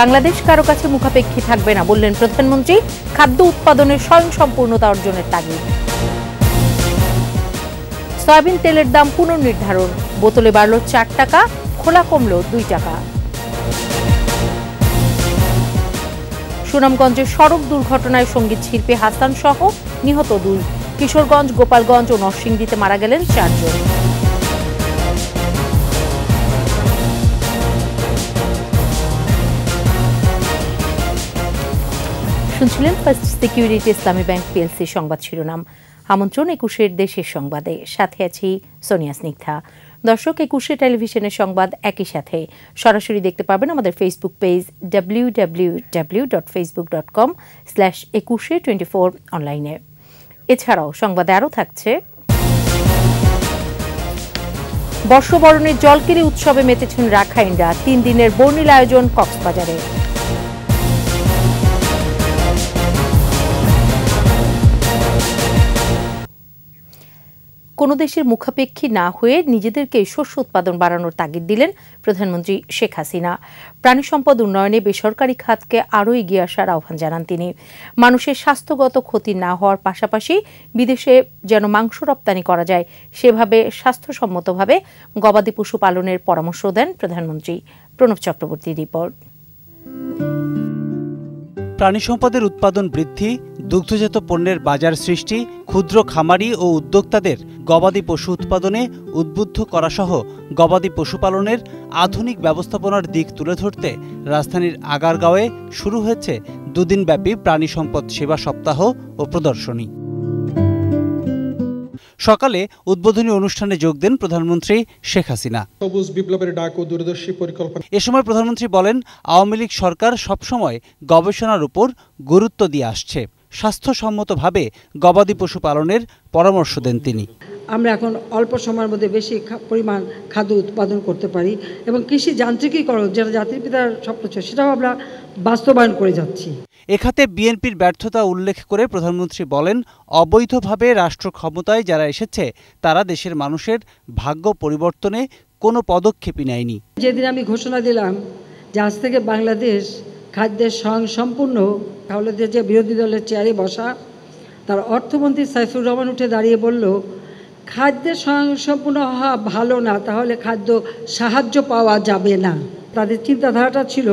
বাংলাদেশ কারো কাছে মুখাপেক্ষী থাকবে না বললেন প্রধানমন্ত্রী। খাদ্য উৎপাদনের স্বয়ংসম্পূর্ণতা অর্জনের তাগিদ। সয়াবিন তেলের দাম পুনর্নির্ধারণ, বোতলে বাড়ল 4 টাকা, খোলা কমল 2 টাকা। সুনামগঞ্জে সড়ক দুর্ঘটনায় সঙ্গীত শিল্পী হাসান সহ নিহত 2। কিশোরগঞ্জ, গোপালগঞ্জ ও নরসিংদীতে মারা গেলেন 4 জন। শুনছিলেন ফার্স্ট সিকিউরিটি ইসলামী ব্যাংক পিএলসি সংবাদ শিরোনাম। আমন্ত্রণ 21 দেশের সংবাদে, সাথে আছি সোনিয়া স্নিগ্ধা। দর্শক, 21 টেলিভিশনের সংবাদ একই সাথে সরাসরি দেখতে পাবেন আমাদের ফেসবুক পেজ www.facebook.com/2124 অনলাইনে। এছাড়াও সংবাদে আরও থাকছে, বর্ষবরণের জলকেলি উৎসবে মেতেছেন রাখাইনরা, 3 দিনের বর্ণিল আয়োজন কক্সবাজারে। কোনো দেশের মুখাপেক্ষী না হয়ে নিজেদেরকে শস্য উৎপাদন বাড়ানোর তাগিদ দিলেন প্রধানমন্ত্রী শেখ হাসিনা। প্রাণী সম্পদ উন্নয়নে বেসরকারি খাতকে আরও এগিয়ে আসার আহ্বান জানান তিনি। মানুষের স্বাস্থ্যগত ক্ষতি না হওয়ার পাশাপাশি বিদেশে যেন মাংস রপ্তানি করা যায় সেভাবে স্বাস্থ্যসম্মতভাবে গবাদি পশু পালনের পরামর্শ দেন প্রধানমন্ত্রী। প্রণব চক্রবর্তীর রিপোর্ট। প্রাণী সম্পদের উৎপাদন বৃদ্ধি, দুগ্ধজাত পণ্যের বাজার সৃষ্টি, ক্ষুদ্র খামারি ও উদ্যোক্তাদের গবাদি পশু উৎপাদনে উদ্বুদ্ধ করা সহ গবাদি পশুপালনের আধুনিক ব্যবস্থাপনার দিক তুলে ধরতে রাজধানীর আগারগাঁওয়ে শুরু হয়েছে 2 দিনব্যাপী প্রাণী সম্পদ সেবা সপ্তাহ ও প্রদর্শনী। সকালে উদ্বোধনী অনুষ্ঠানে যোগ দেন প্রধানমন্ত্রী শেখ হাসিনা। সবুজ বিপ্লবের ডাক ও দূরদর্শী পরিকল্পনা। এ সময় প্রধানমন্ত্রী বলেন, আওয়ামী লীগ সরকার সবসময় গবেষণার উপর গুরুত্ব দিয়ে আসছে। স্বাস্থ্যসম্মতভাবে গবাদি পশু পালনের পরামর্শ দেন তিনি। আমরা এখন অল্প সময়ের মধ্যে বেশি পরিমাণ খাদ্য উৎপাদন করতে পারি এবং কৃষি যান্ত্রিকীকরণ, যেটা জাতির পিতার স্বপ্ন ছিল, সেটাও আমরা বাস্তবায়ন করে যাচ্ছি। এ খাতে বিএনপির ব্যর্থতা উল্লেখ করে প্রধানমন্ত্রী বলেন, অবৈধভাবে রাষ্ট্র ক্ষমতায় যারা এসেছে তারা দেশের মানুষের ভাগ্য পরিবর্তনে কোনো পদক্ষেপই নেয়নি। যেদিন আমি ঘোষণা দিলাম যে আজ থেকে বাংলাদেশ খাদ্যের স্বয়ংসম্পূর্ণ, তাহলে যে বিরোধী দলের চেয়ারে বসা তার অর্থমন্ত্রী সাইফুর রহমান উঠে দাঁড়িয়ে বলল, খাদ্যের স্বয়ংসম্পূর্ণ হওয়া ভালো না, তাহলে খাদ্য সাহায্য পাওয়া যাবে না। তাদের চিন্তাধারাটা ছিল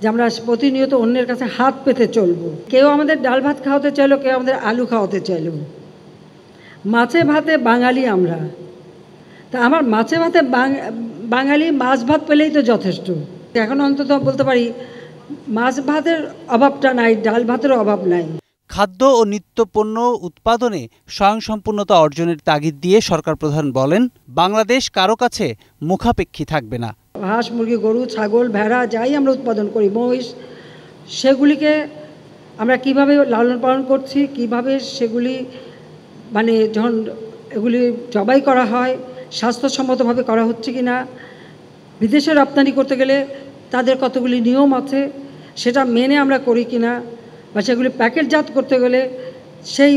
যে আমরা প্রতিনিয়ত অন্যের কাছে হাত পেতে চলবো। কেউ আমাদের ডাল ভাত খাওয়াতে চাইলো, কেউ আমাদের আলু খাওয়াতে চাইলো। মাছে ভাতে বাঙালি আমরা, তা আমার মাছে ভাতে বাঙালি, মাছ ভাত পেলেই তো যথেষ্ট। এখন অন্তত বলতে পারি মাছ ভাতের অভাবটা নাই, ডাল ভাতেরও অভাব নাই। খাদ্য ও নিত্যপণ্য উৎপাদনে স্বয়ংসম্পূর্ণতা অর্জনের তাগিদ দিয়ে সরকার প্রধান বলেন, বাংলাদেশ কারো কাছে মুখাপেক্ষী থাকবে না। হাঁস, মুরগি, গরু, ছাগল, ভেড়া যাই আমরা উৎপাদন করি, মহিষ, সেগুলিকে আমরা কিভাবে লালন পালন করছি, কিভাবে সেগুলি যখন এগুলি জবাই করা হয় স্বাস্থ্যসম্মতভাবে করা হচ্ছে কি না, বিদেশে রপ্তানি করতে গেলে তাদের কতগুলি নিয়ম আছে সেটা মেনে আমরা করি কিনা, বা সেগুলি প্যাকেটজাত করতে গেলে সেই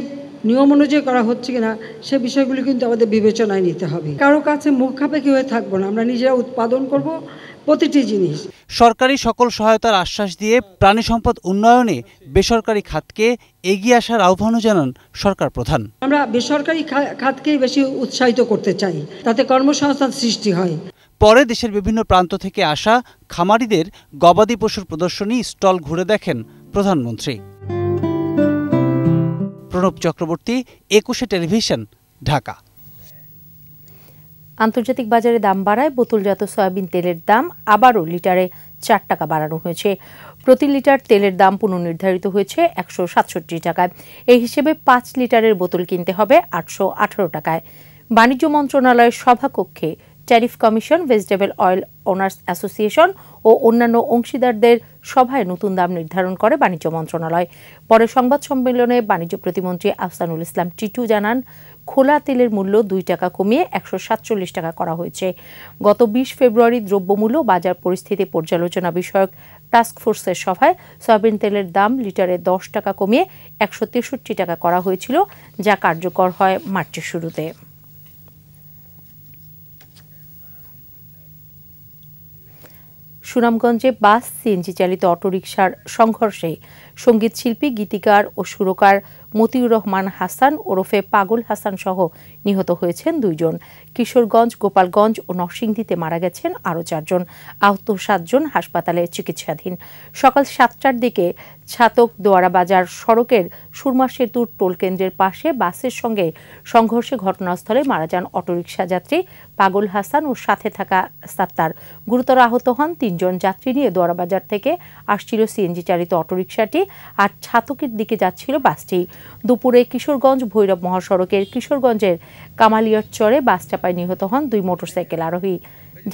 নিয়ম অনুযায়ী করা হচ্ছে কিনা, সে বিষয়গুলি কিন্তু আমাদের বিবেচনায় নিতে হবে। কারো কাছে মুখাপেক্ষী হয়ে থাকবো না, আমরা নিজেরা উৎপাদন করব প্রতিটি জিনিস। সরকারি সকল সহায়তার আশ্বাস দিয়ে প্রাণী সম্পদ উন্নয়নে বেসরকারি খাতকে এগিয়ে আসার আহ্বানও জানান সরকার প্রধান। আমরা বেসরকারি খাতকেই বেশি উৎসাহিত করতে চাই, তাতে কর্মসংস্থান সৃষ্টি হয়। পরে দেশের বিভিন্ন প্রান্ত থেকে আসা খামারিদের গবাদি পশুর প্রদর্শনী স্টল ঘুরে দেখেন প্রধানমন্ত্রী। প্রণব চক্রবর্তী, 21 টেলিভিশন, ঢাকা। আন্তর্জাতিক বাজারে দাম বাড়ায় বোতলজাত সয়াবিন তেলের দাম আবারও লিটারে 4 টাকা বাড়ানো হয়েছে। প্রতি লিটার তেলের দাম পুনর্নির্ধারিত হয়েছে 167 টাকায়। এই হিসেবে 5 লিটারের বোতল কিনতে হবে 818 টাকায়। বাণিজ্য মন্ত্রণালয়ের সভাকক্ষে tariff commission, vegetable oil owners association ও অন্যান্য অংশীদারদের সভায় নতুন দাম নির্ধারণ করে বাণিজ্য মন্ত্রণালয়। পরে সংবাদ সম্মেলনে বাণিজ্য প্রতিমন্ত্রী আহসানুল ইসলাম টিটু জানান, খোলা তেলের মূল্য 2 টাকা কমিয়ে 147 টাকা করা হয়েছে। গত 20 ফেব্রুয়ারি দ্রব্যমূল্য বাজার পরিস্থিতি পর্যালোচনা বিষয়ক টাস্কফোর্সের সভায় সয়াবিন তেলের দাম লিটারে 10 টাকা কমিয়ে 163 টাকা করা হয়েছিল, যা কার্যকর হয় মার্চের শুরুতে। সুনামগঞ্জে বাস সিএনজি চালিত অটোরিকশার সংঘর্ষে সঙ্গীত শিল্পী গীতিকার ও সুরকার মতিউর রহমান হাসান ওরফে পাগল হাসান সহ নিহত হয়েছেন 2 জন। কিশোরগঞ্জ, গোপালগঞ্জ ও নরসিংদীতে মারা গেছেন আরও 4 জন। আহত 7 জন হাসপাতালে চিকিৎসাধীন। সকাল 7টার দিকে ছাতক দোয়ারা বাজার সড়কের সুরমা সেতুর টোলকেন্দ্রের পাশে বাসের সঙ্গে সংঘর্ষে ঘটনাস্থলে মারা যান অটোরিকশা যাত্রী পাগল হাসান ও সাথে থাকা সাত্তার। গুরুতর আহত হন 3 জন। যাত্রী নিয়ে দোয়ারা বাজার থেকে আসছিল সিএনজি চালিত অটোরিকশাটি আর ছাতকের দিকে যাচ্ছিল বাসটি। দুপুরে কিশোরগঞ্জ ভৈরব মহাসড়কের কিশোরগঞ্জের কামালিয়ার চরে বাস চাপায় নিহত হন 2 মোটরসাইকেল আরোহী।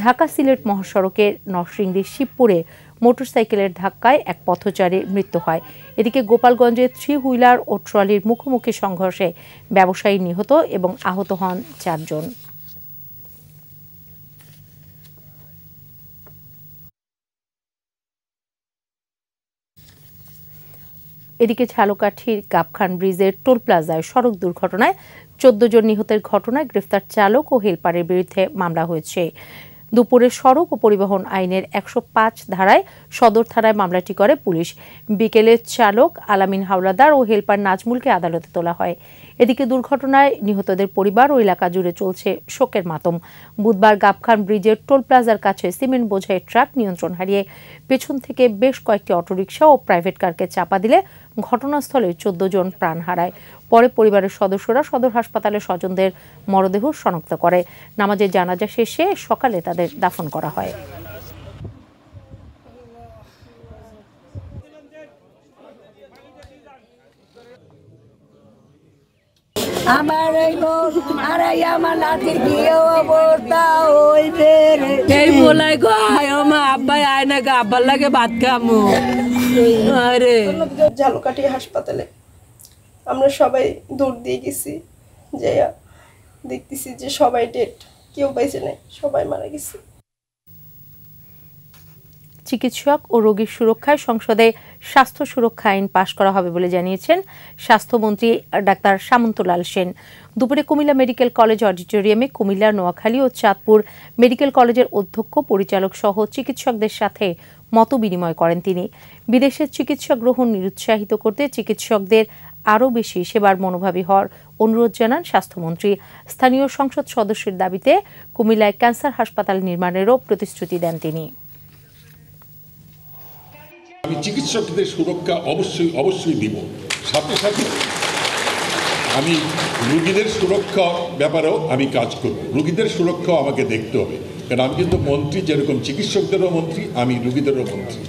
ঢাকা সিলেট মহাসড়কের নরসিংদীর শিবপুরে মোটরসাইকেলের ধাক্কায় এক পথচারীর মৃত্যু হয়। এদিকে গোপালগঞ্জে 3 হুইলার ও ট্রলির মুখোমুখি সংঘর্ষে ব্যবসায়ী নিহত এবং আহত হন 4 জন। এদিকে ঝালকাঠির গাবখান ব্রিজের টোল প্লাজায় সড়ক দুর্ঘটনায় 14 জন নিহতের ঘটনায় গ্রেফতার চালক ও হেলপারের বিরুদ্ধে মামলা হয়েছে। দুপুরে সড়ক ও পরিবহন আইনের 105 ধারায় সদর থানায় মামলাটি করে পুলিশ। বিকেলে চালক আলামিন হাওলাদার ও হেলপার নাজমুলকে আদালতে তোলা হয়। এদিকে দুর্ঘটনায় নিহতদের পরিবার ও এলাকা জুড়ে চলছে শোকের মাতম। বুধবার গাবখান ব্রিজের টোল প্লাজার কাছে সিমেন্ট বোঝাই ট্রাক নিয়ন্ত্রণ হারিয়ে পেছন থেকে বেশ কয়েকটি অটোরিকশা ও প্রাইভেট কারকে চাপা দিলে ঘটনাস্থলে 14 জন প্রাণ হারায়। পরে পরিবারের সদস্যরা সদর হাসপাতালে স্বজনদের মরদেহ শনাক্ত করে। নামাজের জানাজা শেষে সকালে তাদের দাফন করা হয়। আমার আমার নাতির বিয়ে অবস্থা হইবে এই বলাই গো আমার আব্বাই আয় না গো আব্বার লাগে ভাত খামু। আরে ঝালকাঠি হাসপাতালে আমরা সবাই দৌড় দিয়ে গেছি, যে দেখতেছি যে সবাই ডেড, কেউ বেঁচে নেই, সবাই মারা গেছে। চিকিৎসক ও রোগীর সুরক্ষায় সংসদে স্বাস্থ্য সুরক্ষা আইন পাশ করা হবে বলে জানিয়েছেন স্বাস্থ্যমন্ত্রী ডাক্তার সামন্তলাল সেন। দুপুরে কুমিল্লা মেডিকেল কলেজ অডিটোরিয়ামে কুমিল্লা, নোয়াখালী ও চাঁদপুর মেডিকেল কলেজের অধ্যক্ষ, পরিচালক সহ চিকিৎসকদের সাথে মত বিনিময় করেন তিনি। বিদেশের চিকিৎসা গ্রহণ নিরুৎসাহিত করতে চিকিৎসকদের আরও বেশি সেবার মনোভাবী হওয়ার অনুরোধ জানান স্বাস্থ্যমন্ত্রী। স্থানীয় সংসদ সদস্যের দাবিতে কুমিল্লায় ক্যান্সার হাসপাতাল নির্মাণেরও প্রতিশ্রুতি দেন তিনি। আমি চিকিৎসকদের সুরক্ষা অবশ্যই দিব, সাথে সাথে আমি রোগীদের সুরক্ষা ব্যাপারেও আমি কাজ করব। রোগীদের সুরক্ষাও আমাকে দেখতে হবে, কারণ আমি কিন্তু মন্ত্রী, যেরকম চিকিৎসকদেরও মন্ত্রী, আমি রোগীদেরও মন্ত্রী।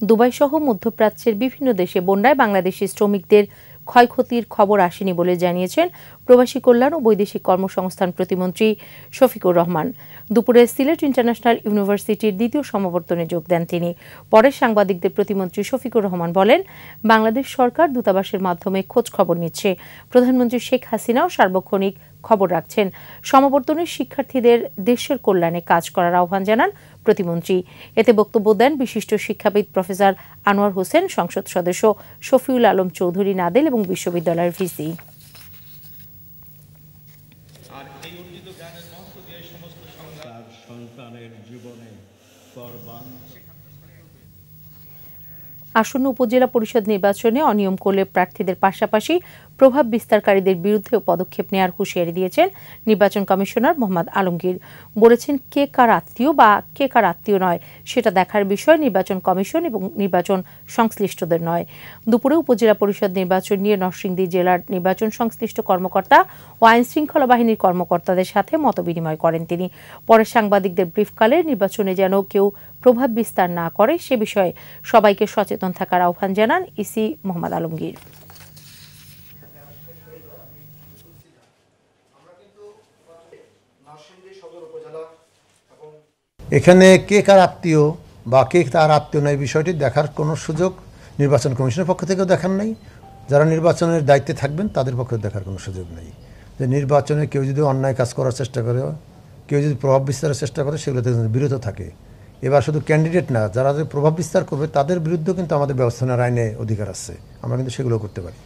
দুবাই সহ মধ্যপ্রাচ্যের বিভিন্ন দেশে বন্যায় বাংলাদেশি শ্রমিকদের ক্ষয়ক্ষতির খবর আসেনি বলে জানিয়েছেন প্রবাসী কল্যাণ ও বৈদেশিক কর্মসংস্থান প্রতিমন্ত্রী শফিকুর রহমান। দুপুরে সিলেট ইন্টারন্যাশনাল ইউনিভার্সিটির 2য় সমাবর্তনে যোগ দেন তিনি। পরে সাংবাদিকদের প্রতিমন্ত্রী শফিকুর রহমান বলেন, বাংলাদেশ সরকার দূতাবাসের মাধ্যমে খোঁজ খবর নিচ্ছে। প্রধানমন্ত্রী শেখ হাসিনাও সার্বক্ষণিক খবর রাখছেন। সমাবর্তনে শিক্ষার্থীদের দেশের কল্যাণে কাজ করার আহ্বান জানান প্রতিমন্ত্রী। এতে বক্তব্য দেন বিশিষ্ট শিক্ষাবিদ প্রফেসর আনোয়ার হোসেন, সংসদ সদস্য শফিউল আলম চৌধুরী নাদেল এবং বিশ্ববিদ্যালয়ের ভিসি। আসন্ন উপজেলা পরিষদ নির্বাচনে অনিয়ম করলে প্রার্থীদের পাশাপাশি প্রভাব বিস্তারকারীদের বিরুদ্ধেও পদক্ষেপ নেওয়ার হুঁশিয়ারি দিয়েছেন নির্বাচন কমিশনার মোহাম্মদ আলমগীর। বলেছেন, কে কার আত্মীয় বা কে কার আত্মীয় নয় সেটা দেখার বিষয় নির্বাচন কমিশন এবং নির্বাচন সংশ্লিষ্টদের নয়। দুপুরে উপজেলা পরিষদ নির্বাচন নিয়ে নরসিংদী জেলার নির্বাচন সংশ্লিষ্ট কর্মকর্তা ও আইন শৃঙ্খলা বাহিনীর কর্মকর্তাদের সাথে মতবিনিময় করেন তিনি। পরে সাংবাদিকদের ব্রিফকালে নির্বাচনে যেন কেউ প্রভাব বিস্তার না করে সে বিষয়ে সবাইকে সচেতন থাকার আহ্বান জানান ইসি মোহাম্মদ আলমগীর। এখানে কে কার আত্মীয় বা কে তার আত্মীয় নয় বিষয়টি দেখার কোনো সুযোগ নির্বাচন কমিশনের পক্ষ থেকেও দেখার নেই, যারা নির্বাচনের দায়িত্বে থাকবেন তাদের পক্ষে দেখার কোনো সুযোগ নেই। যে নির্বাচনে কেউ যদি অন্যায় কাজ করার চেষ্টা করে, কেউ যদি প্রভাব বিস্তারের চেষ্টা করে, সেগুলো থেকে বিরত থাকে। এবার শুধু ক্যান্ডিডেট না, যারা প্রভাব বিস্তার করবে তাদের বিরুদ্ধেও কিন্তু আমাদের ব্যবস্থা নেওয়ার আইনে অধিকার আছে, আমরা কিন্তু সেগুলো করতে পারি।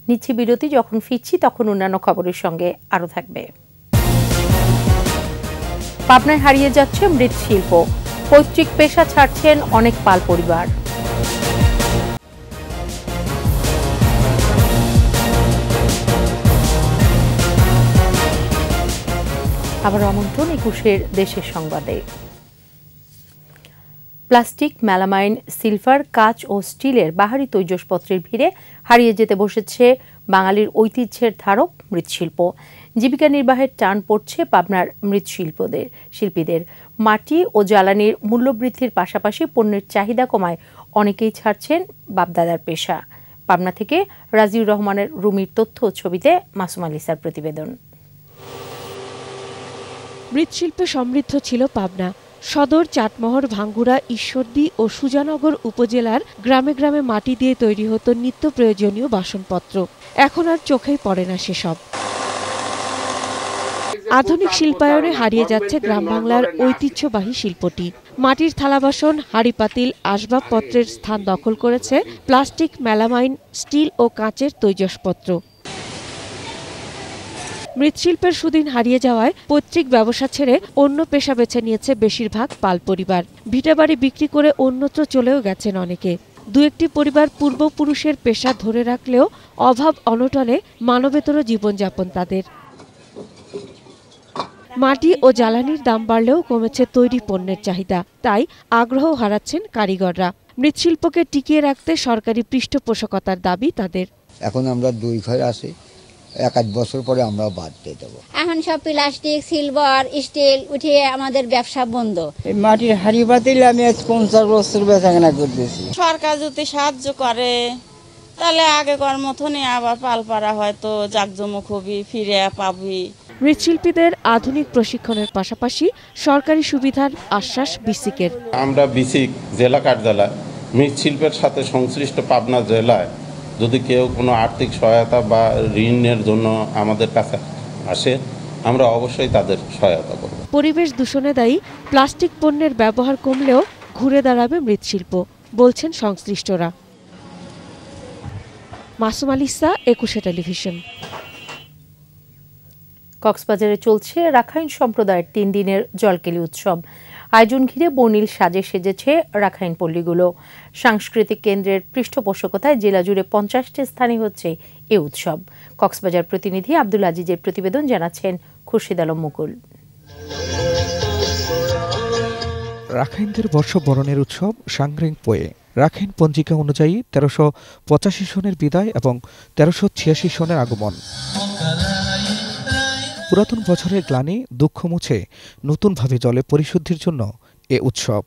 নিচ্ছি বিরতি, যখন ফিরছি তখন অন্যান্য খবরের সঙ্গে আরও থাকবে। পাবনায় হারিয়ে যাচ্ছে মৃৎশিল্প, পৈতৃক পেশা ছাড়ছেন অনেক পাল পরিবার। আবার আমন্ত্রণ ২১-এর দেশের সংবাদে। প্লাস্টিক, মেলামাইন, সিলভার, কাঁচ ও স্টিলের বাহারি তৈজসপত্রের ভিড়ে হারিয়ে যেতে বসেছে বাঙালির ঐতিহ্যের ধারক মৃৎশিল্প। জীবিকা নির্বাহের টান পড়ছে পাবনার শিল্পীদের। মাটি ও জ্বালানির মূল্যবৃদ্ধির পাশাপাশি পণ্যের চাহিদা কমায় অনেকেই ছাড়ছেন বাপদাদার পেশা। পাবনা থেকে রাজিউর রহমানের রুমির তথ্য ছবিতে মাসুম আলিসার প্রতিবেদন। মৃৎশিল্পে সমৃদ্ধ ছিল পাবনা। সদর, চাটমোহর, ভাঙ্গুড়া, ঈশ্বরদী ও সুজানগর উপজেলার গ্রামে গ্রামে মাটি দিয়ে তৈরি হতো নিত্য প্রয়োজনীয় বাসনপত্র। এখন আর চোখেই পড়ে না সেসব। আধুনিক শিল্পায়নে হারিয়ে যাচ্ছে গ্রাম বাংলার ঐতিহ্যবাহী শিল্পটি। মাটির থালা বাসন, হাঁড়ি পাতিল, আসবাবপত্রের স্থান দখল করেছে প্লাস্টিক, মেলামাইন, স্টিল ও কাঁচের তৈজসপত্র। মৃৎশিল্পের সুদিন হারিয়ে যাওয়ায় পৈতৃক ব্যবসা ছেড়ে অন্য পেশা বেছে নিয়েছে বেশিরভাগ পাল পরিবার। ভিটাবাড়ি বিক্রি করে অন্যত্র চলেও গেছেন অনেকে। দু একটি পরিবার পূর্বপুরুষের পেশা ধরে রাখলেও অভাব অনটনে মানবেতর জীবনযাপন তাদের। মাটি ও জ্বালানির দাম বাড়লেও কমেছে তৈরি পণ্যের চাহিদা, তাই আগ্রহ হারাচ্ছেন কারিগররা। মৃৎশিল্পকে টিকিয়ে রাখতে সরকারি পৃষ্ঠপোষকতার দাবি তাদের। এখন আমরা 2 ঘর আছি, 1-8 বছর পরে আমরা বাদ দিয়ে দেবো। এখন সব প্লাস্টিক, সিলভার, স্টিল উঠে আমাদের ব্যবসা বন্ধ। মাটির হাড়ি পাতিল আমি 50 বছর বেচাকেনা করতেছি। সরকার যদি সাহায্য করে তাহলে আগেকার মতনই আবার পালপাড়া হয়তো জাকজমক হবি, ফিরে পাবি। মৃৎশিল্পীদের আধুনিক প্রশিক্ষণের পাশাপাশি সরকারি সুবিধার আশ্বাস বিসিকের। আমরা বিসিক জেলা কার্যালয় মৃৎশিল্পের সাথে সংশ্লিষ্ট পাবনা জেলায় যদি কেউ কোনো আর্থিক সহায়তা বা ঋণের জন্য আমাদের কাছে আসে, আমরা অবশ্যই তাদের সহায়তা করব। পরিবেশ দূষণে দায়ী প্লাস্টিক পণ্যের ব্যবহার কমলেও ঘুরে দাঁড়াবে মৃৎশিল্প, বলছেন সংশ্লিষ্টরা। মাসুম আলিসা, ২১ টেলিভিশন। কক্সবাজারে চলছে রাখাইন সম্প্রদায়ের 3 দিনের জলকেলি উৎসব। আয়োজন ঘিরে বর্ণিল সাজে সেজেছে রাখাইন পল্লীগুলো। সাংস্কৃতিক কেন্দ্রের পৃষ্ঠপোষকতায় জেলা জুড়ে 50টি স্থানে হচ্ছে এ উৎসব। কক্সবাজার প্রতিনিধি আব্দুল আজিজের প্রতিবেদন, জানাচ্ছেন খুরশিদ আলম মুকুল। রাখাইনদের বর্ষবরণের উৎসব সাংগ্রিং পোয়ে। রাখাইন পঞ্জিকা অনুযায়ী 1385 সনের বিদায় এবং 1386 সনের আগমন। পুরাতন বছরের গ্লানি, দুঃখ মুছে নতুনভাবে জলে পরিশুদ্ধির জন্য এ উৎসব।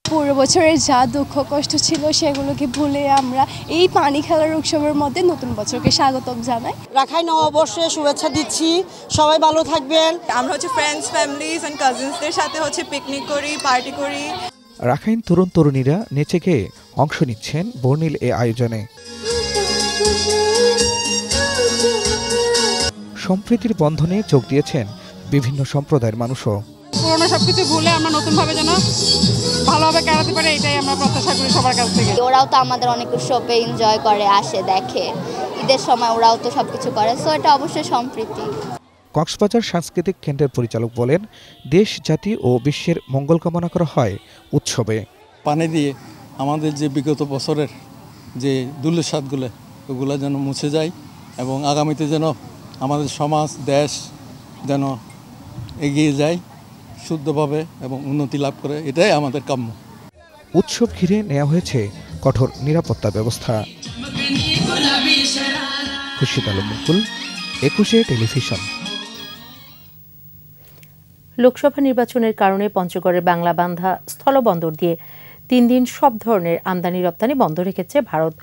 পুরো বছরের যা দুঃখ কষ্ট ছিল সেগুলোকে ভুলে আমরা এই পানি খেলার উৎসবের মধ্যে নতুন বছরকে স্বাগতম জানাই। রাখাইন নববর্ষে শুভেচ্ছা দিচ্ছি, সবাই ভালো থাকবেন। আমরা ফ্রেন্ডস, ফ্যামিলিজ এন্ড কাজিনসদের সাথে পিকনিক করি, পার্টি করি। রাখাইন তরুণ তরুণীরা নেচে গেয়ে অংশ নিচ্ছেন বর্ণিল এ আয়োজনে। সম্প্রীতির বন্ধনে যোগ দিয়েছেন বিভিন্ন সম্প্রদায়ের মানুষও। পুরোনো সবকিছু ভুলে আমরা নতুনভাবে যেন ভালোভাবে কাটাতে পারে, এটাই আমরা প্রত্যাশা করি সবার কাছ থেকে। ওরাও তো আমাদের অনেক উৎসবে এনজয় করে, আসে, দেখে। ঈদের সময় ওরাও তো সবকিছু করে, সো এটা অবশ্যই সম্প্রীতি। কক্সবাজার সাংস্কৃতিক কেন্দ্রের পরিচালক বলেন, দেশ, জাতি ও বিশ্বের মঙ্গল কামনা করা হয় উৎসবে। পানি দিয়ে আমাদের যে বিগত বছরের যে দুর্দশাগুলো ওগুলো যেন মুছে যায় এবং আগামীতে যেন আমাদের সমাজ, দেশ যেন এগিয়ে যায় শুদ্ধভাবে এবং উন্নতি লাভ করে, এটাই আমাদের কাম্য। উৎসব ঘিরে নেওয়া হয়েছে কঠোর নিরাপত্তা ব্যবস্থা। খুরশিদ আলম মুকুল, ২১ টেলিভিশন। লোকসভা নির্বাচনের কারণে পঞ্চগড়ের বাংলাবান্ধা স্থলবন্দর দিয়ে 3 দিন সব ধরনের আমদানি রপ্তানি বন্ধ রেখেছে ভারত।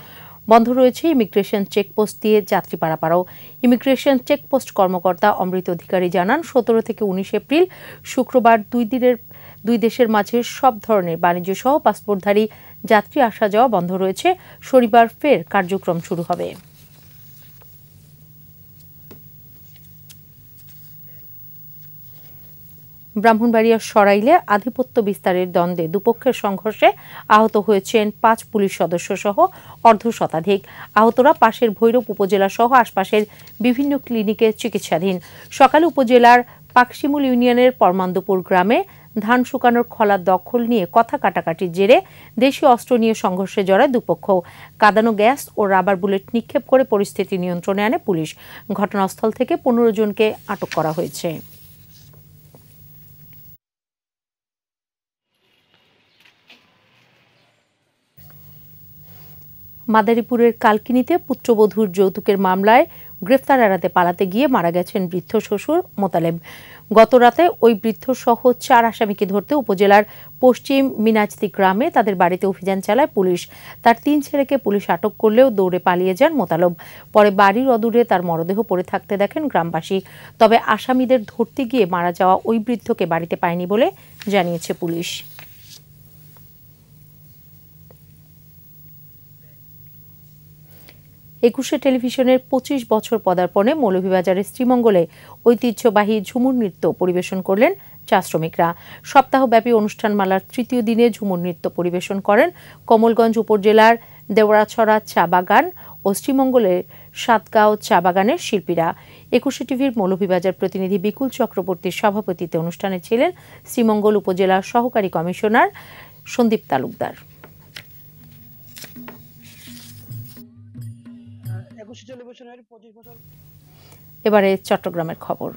বন্ধ রয়েছে ইমিগ্রেশন চেকপোস্ট দিয়ে যাত্রী পারাপারও। ইমিগ্রেশন চেকপোস্ট কর্মকর্তা অমৃত অধিকারী জানান, 17 থেকে 19 এপ্রিল শুক্রবার 2 দেশের মাঝে সব ধরনের বাণিজ্য সহ পাসপোর্টধারী যাত্রী আসা যাওয়া বন্ধ রয়েছে। শনিবার ফের কার্যক্রম শুরু হবে। ব্রাহ্মণবাড়িয়ার সরাইলে আধিপত্য বিস্তারের দ্বন্দ্বে দুপক্ষের সংঘর্ষে আহত হয়েছেন 5 পুলিশ সদস্য সহ অর্ধশতাধিক। আহতরা পাশের ভৈরব উপজেলা সহ আশপাশের বিভিন্ন ক্লিনিকে চিকিৎসাধীন। সকালে উপজেলার পাকশিমুল ইউনিয়নের পরমান্দপুর গ্রামে ধান শুকানোর খলা দখল নিয়ে কথা কাটাকাটির জেরে দেশীয় অস্ত্র নিয়ে সংঘর্ষে জড়ায় দুপক্ষ। কাঁদানো গ্যাস ও রাবার বুলেট নিক্ষেপ করে পরিস্থিতি নিয়ন্ত্রণে আনে পুলিশ। ঘটনাস্থল থেকে 15 জনকে আটক করা হয়েছে। মাদারীপুরের কালকিনিতে পুত্রবধূর যৌতুকের মামলায় গ্রেফতার এড়াতে পালাতে গিয়ে মারা গেছেন বৃদ্ধ শ্বশুর মোতালেব। গতরাতে ওই বৃদ্ধ সহ 4 আসামিকে ধরতে উপজেলার পশ্চিম মিনাজতি গ্রামে তাদের বাড়িতে অভিযান চালায় পুলিশ। তার 3 ছেলেকে পুলিশ আটক করলেও দৌড়ে পালিয়ে যান মোতালেব। পরে বাড়ির অদূরে তার মরদেহ পড়ে থাকতে দেখেন গ্রামবাসী। তবে আসামিদের ধরতে গিয়ে মারা যাওয়া ওই বৃদ্ধকে বাড়িতে পায়নি বলে জানিয়েছে পুলিশ। একুশে টেলিভিশনের 25 বছর পদার্পণে মৌলভীবাজারের শ্রীমঙ্গলে ঐতিহ্যবাহী ঝুমুর নৃত্য পরিবেশন করলেন চা শ্রমিকরা। সপ্তাহব্যাপী অনুষ্ঠানমালার 3য় দিনে ঝুমুর নৃত্য পরিবেশন করেন কমলগঞ্জ উপজেলার দেওড়াছড়া চা বাগান ও শ্রীমঙ্গলের সাতগাঁও চা বাগানের শিল্পীরা। একুশে টিভির মৌলভীবাজার প্রতিনিধি বিকুল চক্রবর্তীর সভাপতিত্বে অনুষ্ঠানে ছিলেন শ্রীমঙ্গল উপজেলার সহকারী কমিশনার সন্দীপ তালুকদার। এবারে চট্টগ্রামের খবর।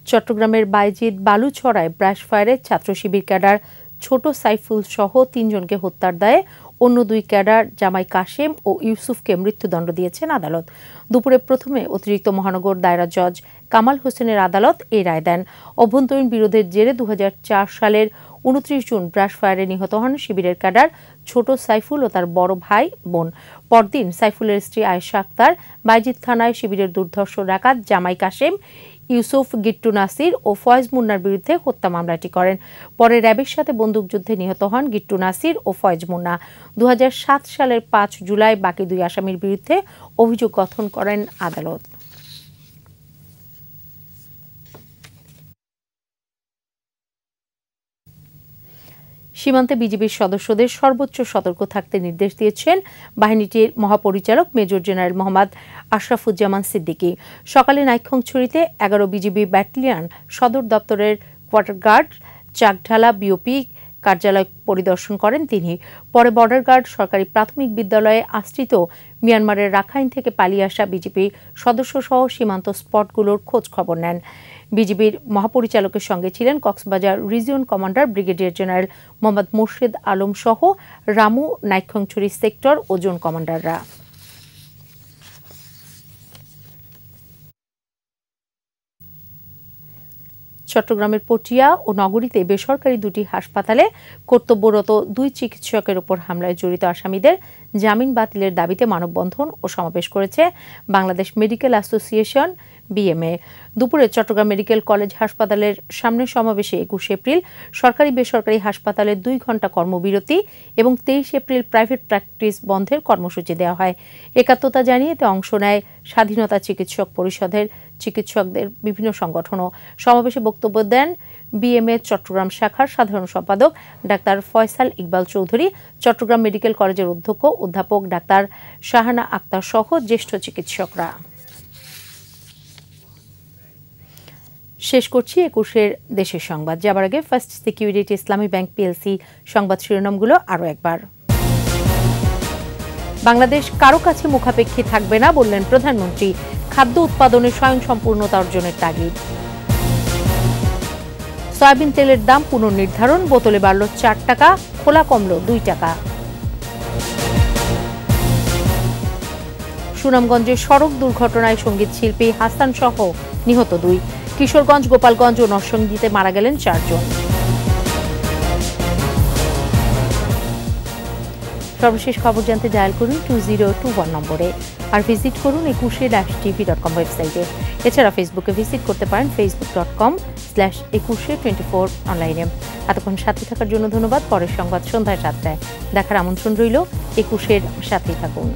চট্টগ্রামের বাইজিদ বালুছড়ায় ব্রাশ ফায়ারে ছাত্র শিবির ক্যাডার ছোট সাইফুল সহ 3 জনকে হত্যার দায়ে অন্য 2 ক্যাডার জামাই কাশেম ও ইউসুফকে মৃত্যুদণ্ড দিয়েছেন আদালত। দুপুরে প্রথমে অতিরিক্ত মহানগর দায়রা জজ কামাল হোসেনের আদালত এই রায় দেন। অভ্যন্তরীণ বিরোধের জেরে 2004 সালের 29 জুন ব্রাশ ফায়ারে নিহত হন শিবিরের ক্যাডার ছোট সাইফুল ও তার বড় ভাই বোন। পরদিন সাইফুলের স্ত্রী আয়েশা আক্তার বাইজিদ থানায় শিবিরের দুর্ধর্ষ ডাকাত জামাই কাশেম, ইউসুফ, গিট্টু নাসির ও ফয়েজ মুন্নার বিরুদ্ধে হত্যা মামলাটি করেন। পরে র্যাবের সাথে বন্দুকযুদ্ধে নিহত হন গিট্টু নাসির ও ফয়েজ মুন্না। 2007 সালের 5 জুলাই বাকি 2 আসামির বিরুদ্ধে অভিযোগ গঠন করেন আদালত। সীমান্তে বিজিবির সদস্যদের সর্বোচ্চ সতর্ক থাকতে নির্দেশ দিয়েছেন বাহিনীটির মহাপরিচালক মেজর জেনারেল মোহাম্মদ আশরাফুজ্জামান সিদ্দিকী। সকালে নাইক্ষংছড়িতে 11 বিজিবি ব্যাটালিয়ন সদর দপ্তরের কোয়ার্টার গার্ড চাকঢালা বিওপি কার্যালয় পরিদর্শন করেন তিনি। পরে বর্ডার গার্ড সরকারি প্রাথমিক বিদ্যালয়ে আশ্রিত মিয়ানমারের রাখাইন থেকে পালিয়ে আসা বিজিবি সদস্যসহ সীমান্ত স্পটগুলোর খোঁজ খবর নেন। বিজিবির মহাপরিচালকের সঙ্গে ছিলেন Cox's Bazar region commander brigadier general Mohammad মুর্শিদ আলম সহ রামু, নাইক্ষংছড়ি সেক্টর ও জোন কমান্ডাররা। চট্টগ্রামের পটিয়া ও নগরীতে বেসরকারি 2টি হাসপাতালে কর্তব্যরত 2 চিকিৎসকের উপর হামলায় জড়িত আসামিদের জামিন বাতিলের দাবিতে মানববন্ধন ও সমাবেশ করেছে বাংলাদেশ মেডিকেল অ্যাসোসিয়েশন বিএমএ। দুপুরে চট্টগ্রাম মেডিকেল কলেজ হাসপাতালের সামনে সমাবেশে 21 এপ্রিল সরকারি বেসরকারি হাসপাতালে 2 ঘণ্টা কর্মবিরতি এবং 23 এপ্রিল প্রাইভেট প্র্যাকটিস বন্ধের কর্মসূচি দেওয়া হয়। একাত্মতা জানিয়ে এতে অংশ নেয় স্বাধীনতা চিকিৎসক পরিষদের চিকিৎসকদের বিভিন্ন সংগঠনও। সমাবেশে বক্তব্য দেন বিএমএ চট্টগ্রাম শাখার সাধারণ সম্পাদক ডাক্তার ফয়সাল ইকবাল চৌধুরী, চট্টগ্রাম মেডিকেল কলেজের অধ্যক্ষ অধ্যাপক ডাক্তার শাহানা আক্তার সহ জ্যেষ্ঠ চিকিৎসকরা। শেষ করছি 21-এর দেশের সংবাদ। যাবার আগে ফার্স্ট সিকিউরিটি ইসলামী ব্যাংক পিএলসি সংবাদ শিরোনামগুলো আরও একবার। বাংলাদেশ কারো কাছে মুখাপেক্ষী থাকবে না বললেন প্রধানমন্ত্রী। খাদ্য উৎপাদনে স্বয়ংসম্পূর্ণতা অর্জনের তাগিদ। সয়াবিন তেলের দাম পুনর্নির্ধারণ, বোতলে বাড়ল 4 টাকা, খোলা কমল 2 টাকা। সুনামগঞ্জে সড়ক দুর্ঘটনায় সঙ্গীত শিল্পী হাসান সহ নিহত 2। কিশোরগঞ্জ, গোপালগঞ্জ ও নরসিংদীতে মারা গেলেন 4 জন। সর্বশেষ খবর জানতে ডায়াল করুন 2021 নম্বরে আর ভিজিট করুন 21-tv.com ওয়েবসাইটে। এছাড়া ফেসবুকে ভিজিট করতে পারেন facebook.com/2124 অনলাইনে। এতক্ষণ সাথে থাকার জন্য ধন্যবাদ। পরের সংবাদ সন্ধ্যায় 7টায় দেখার আমন্ত্রণ রইল। 21-এর সাথেই থাকুন।